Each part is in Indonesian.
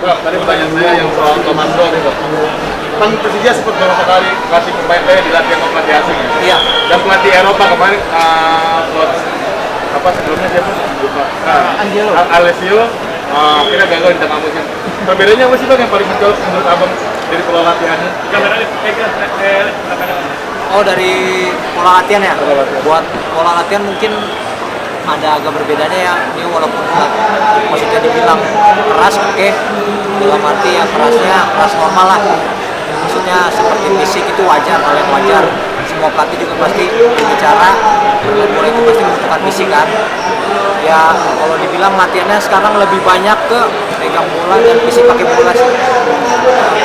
Bro, tadi pertanyaan saya yang soal komando nih, Bro. Kan Persija sempat beberapa kali kasih pemain-pemain dilatih sama pelatih asing ya? Iya. Dan pelatih Eropa kemarin, coach apa sebelumnya siapa? Lupa. Angelo. Alessio, akhirnya gagal di tengah musim. Perbedaannya apa sih Bang yang paling mencolok menurut Abang dari pola latihannya? Oh, dari pola latihan ya? Pola latihan. Buat pola latihan mungkin ada agak berbedanya ya. Dia walaupun maksudnya dibilang keras, oke. Dalam arti yang kerasnya keras normal lah. Maksudnya seperti fisik itu wajar, hal yang wajar. Semua pelatih juga pasti berbicara dengan bola itu pasti membutuhkan fisik kan. Ya kalau dibilang latihannya sekarang lebih banyak ke pegang bola dan fisik pakai bola sih.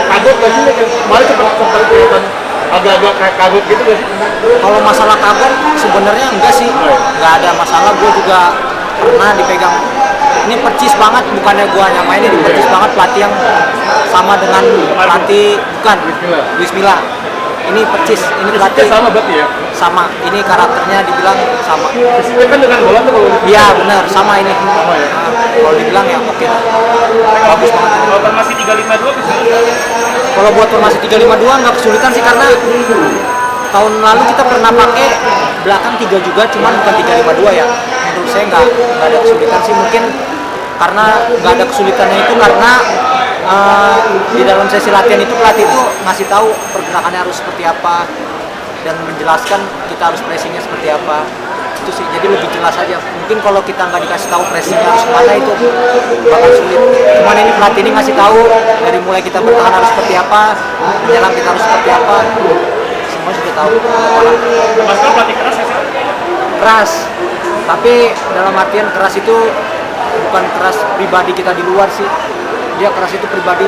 Kaget gak sih? Kemarin sempat kelihatan agak-agak kayak kaget gitu gak sih? Kalau masalah kagok sebenarnya enggak sih, nggak ada masalah. Gue juga pernah dipegang. Ini percis banget, bukannya gue nyamainnya, ini percis banget pelatih yang sama dengan pelatih bukan Luis Milla. Ini percis, ini pelatih Sama berarti ya? sama. Ini karakternya dibilang sama. Sesuai kan dengan bola tuh kalau Iya benar, sama ini. sama ya? Kalau dibilang ya oke lah. Bagus banget. Kalau formasi 352 bisa Kalau buat formasi 352 nggak kesulitan sih karena tahun lalu kita pernah pakai belakang 3 juga, cuman bukan 352 ya. Menurut saya nggak ada kesulitan sih, mungkin karena nggak ada kesulitannya itu karena di dalam sesi latihan itu pelatih itu ngasih tahu pergerakannya harus seperti apa dan menjelaskan kita harus pressingnya seperti apa. Itu sih, jadi lebih jelas aja. Mungkin kalau kita nggak dikasih tahu pressingnya harus kemana itu bakal sulit. Cuman ini pelatih ini ngasih tahu dari mulai kita bertahan harus seperti apa, menyerang kita harus seperti apa, semua sudah tahu. Mas pelatih keras ya sih? Keras, tapi dalam artian keras itu bukan keras pribadi kita di luar sih. Dia keras itu pribadi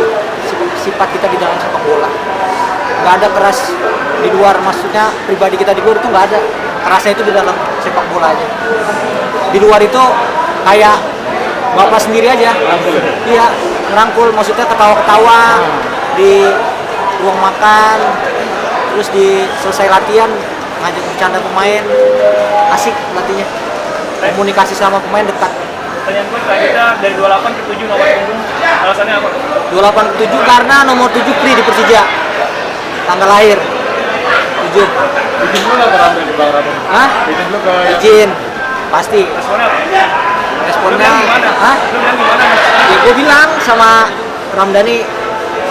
sifat kita di dalam sepak bola. Nggak ada keras di luar, maksudnya pribadi kita di luar itu nggak ada. Kerasnya itu di dalam sepak bola aja. Di luar itu kayak bapak sendiri aja. Iya, ngerangkul, maksudnya ketawa-ketawa di ruang makan, terus di selesai latihan ngajak bercanda pemain, asik latihnya. Komunikasi sama pemain dekat. Pertanyaan gue selanjutnya dari 28 ke 7 nomor punggung, alasannya apa? 28 ke 7 karena nomor 7 free di Persija. Tanggal lahir 7. Izin dulu nggak ke Ramdan di Bang Ramdan? Hah? Izin dulu ke Izin. Pasti. Responnya apa? Responnya Lu bilang gimana? hah? Lu bilang gimana? Ya gue bilang sama Ramdhani,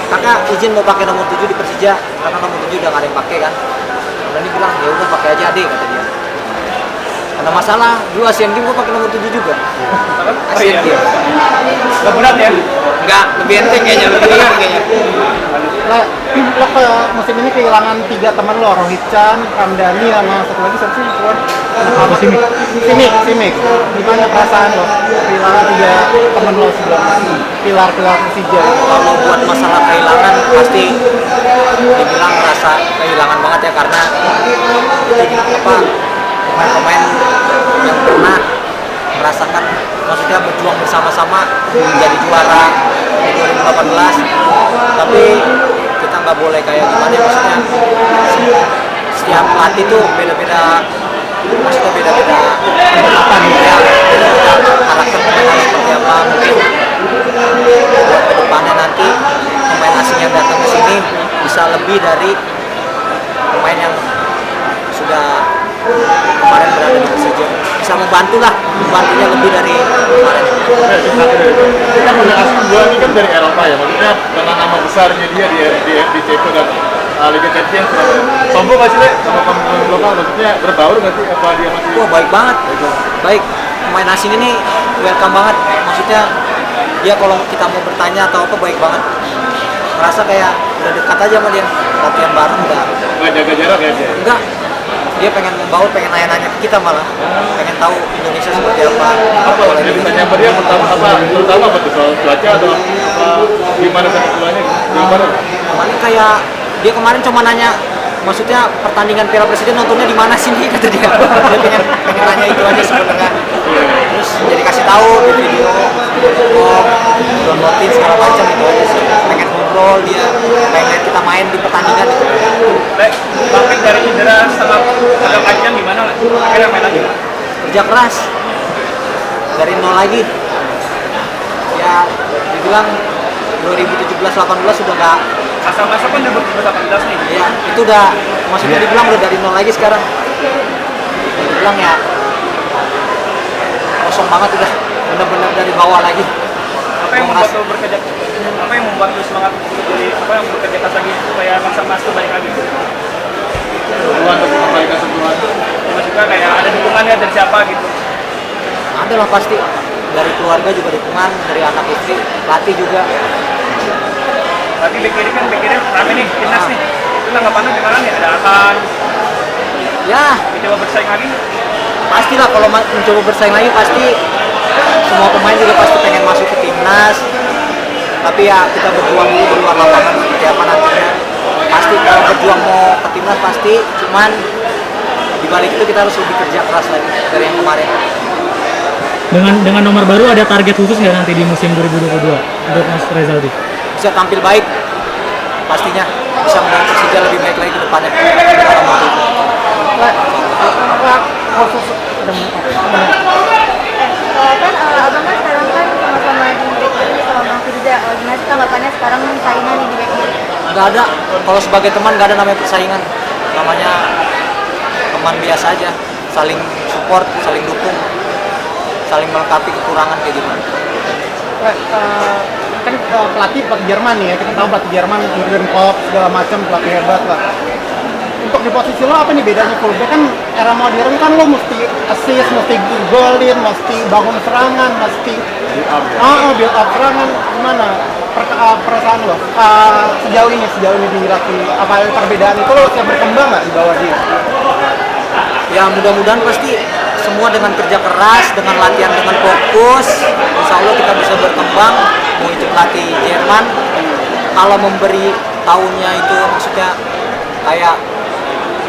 kakak izin mau pakai nomor 7 di Persija karena nomor 7 udah gak ada yang pakai kan. Ramdhani bilang ya udah pakai aja adek, kata dia. Ada masalah, dulu Asian Games gue pakai nomor 7 juga. Asian Games. Gak berat ya? Enggak, lebih enteng kayaknya, lebih ringan kayaknya. Lo ke musim ini kehilangan 3 teman lo, Rohit Chan, Ramdhani, sama satu lagi siapa sih? Apa Simic. Gimana perasaan lo kehilangan 3 teman lo sebelumnya, pilar-pilar Persija? Kalau buat masalah kehilangan pasti dibilang merasa kehilangan banget ya, karena apa, pemain-pemain yang pernah merasakan, maksudnya berjuang bersama-sama menjadi juara di 2018, tapi kita nggak boleh kayak gimana ya, maksudnya setiap pelatih tuh beda-beda, maksudnya beda-beda penerapan ya, beda-beda karakter pemain seperti apa. Mungkin buat kedepannya nanti pemain asing yang datang ke sini bisa lebih dari pemain yang sudah kemarin berada di Persija, bisa membantunya lebih dari kemarin. Kita punya asing dua ini kan dari Eropa ya, maksudnya dengan nama besarnya dia di Ceko dan Liga Champions. Sombong nggak sih, Le, sama pemain lokal? Maksudnya berbaur nggak sih, apa dia masih? Wah, baik banget, baik. Pemain asing ini welcome banget, maksudnya dia kalau kita mau bertanya atau apa baik banget. Merasa kayak udah dekat aja sama dia, latihan bareng udah. Nggak jaga jarak ya dia? Enggak, dia pengen membaur, pengen nanya-nanya ke kita, malah pengen tahu Indonesia seperti apa. Apa yang ditanya sama dia pertama apa? Terutama apa tuh, soal cuaca atau apa? Gimana kesimpulannya? Gimana? Kemarin kayak dia kemarin cuma nanya, maksudnya pertandingan Piala Presiden nontonnya di mana sih nih, kata dia. Dia pengen nanya itu aja sebenarnya. Terus jadi kasih tahu di video, downloadin segala macam, itu aja sih. Pengen ngobrol dia, pengen lihat kita main di pertandingan itu. Le, bangkit dari cedera setelah agak panjang gimana lah? Akhirnya main lagi. Kerja keras dari nol lagi. Ya dibilang 2017-18 sudah nggak. Masa-masa kan 2018 nih. Ya itu udah, maksudnya dibilang udah dari nol lagi sekarang. Dibilang ya kosong banget udah, benar-benar dari bawah lagi. Apa yang membuat lo bekerja? Apa yang membuat lo semangat jadi apa yang bekerja keras lagi supaya bangsa emas itu balik lagi? Duluan untuk kembali ke sentuhan. Terus juga kayak ada dukungannya dari siapa gitu. Ada lah pasti, dari keluarga juga dukungan, dari anak istri, pelatih juga. Berarti bek kiri rame nih, timnas nih. Itu tanggapannya gimana nih? Ada akan Ya mencoba bersaing lagi? pastilah kalau mencoba bersaing lagi pasti semua pemain juga pasti pengen masuk ke timnas. Tapi ya kita berjuang dulu di luar lapangan seperti apa nantinya. Pasti kalau berjuang mau ke timnas pasti, cuman di balik itu kita harus lebih kerja keras lagi dari yang kemarin. Dengan nomor baru ada target khusus nggak nanti di musim 2022 untuk Mas Rezaldi? Bisa tampil baik pastinya, bisa membawa Persija lebih baik lagi ke depannya. Kalau mau itu. Khusus Kan abang kan sekarang kan sama-sama di back kiri sama Bang Firza. Gimana sih tanggapannya sekarang saingan nih di back kiri? Nggak ada, kalau sebagai teman nggak ada namanya persaingan, namanya teman biasa aja, saling support, saling dukung, saling melengkapi kekurangan kayak gitu. kan pelatih Jerman nih ya, kita tahu pelatih Jerman, Jurgen Klopp segala macam, pelatih hebat lah. Untuk di posisi lo apa nih bedanya fullback? Kan era modern kan lo mesti assist, mesti golin, mesti bangun serangan, mesti build up serangan. Gimana perasaan lo sejauh ini dilatih? Apa ada perbedaan itu lo siap berkembang nggak di bawah dia? Ya mudah-mudahan pasti semua dengan kerja keras, dengan latihan dengan fokus, insya Allah kita bisa berkembang. Mau itu pelatih Jerman, kalau memberi tahunya itu maksudnya kayak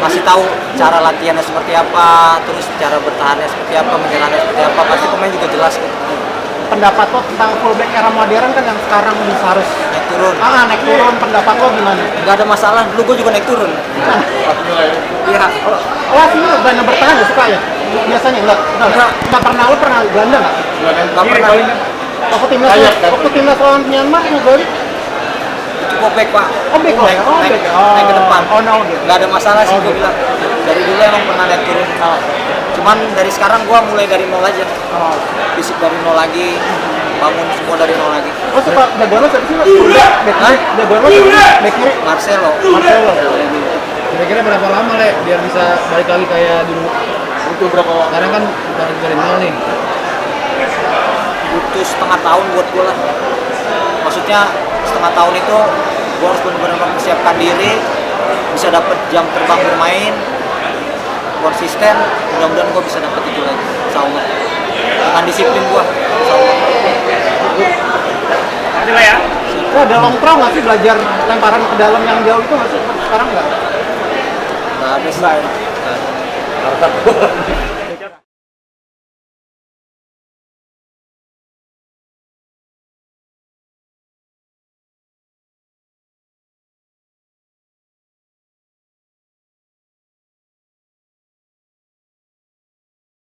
masih tahu cara latihannya seperti apa, terus cara bertahannya seperti apa, menyerangnya seperti apa, pasti pemain juga jelas kan. Pendapat lo tentang fullback era modern kan yang sekarang bisa harus Naik turun, naik turun, pendapat lo gimana? nggak ada masalah, dulu gue juga naik turun. Iya, Oh sih lo berani bertahan ya suka ya? Biasanya nggak pernah, lo pernah Belanda nggak? nggak pernah. Waktu timnas lawan Myanmar ngegolin? Itu gobek pak. Oh bek lo ya? Oh naik, bek. naik ke depan. Oh no gitu. Nggak ada masalah sih gue bilang. Dari dulu emang pernah naik turun. Cuman dari sekarang gue mulai dari nol aja. Oh. Fisik dari nol lagi, bangun semua dari nol lagi. Lo suka jagoan lo siapa sih? Bek Hah? kiri. Jagoan lo siapa sih? Bek kiri. Marcelo. Marcelo. Kira-kira berapa lama Le biar bisa balik lagi kayak dulu? Itu berapa? Sekarang kan dari nol nih. Butuh setengah tahun buat gue lah. Maksudnya setengah tahun itu gue harus benar-benar mempersiapkan diri, bisa dapat jam terbang bermain, konsisten. Mudah-mudahan gue bisa dapat itu lagi, insya Allah. Dengan disiplin gue, insya Allah. Nanti lah ya. Lo ada long throw nggak sih belajar lemparan ke dalam yang jauh itu nggak sih? Sekarang nggak? Nggak ada sih.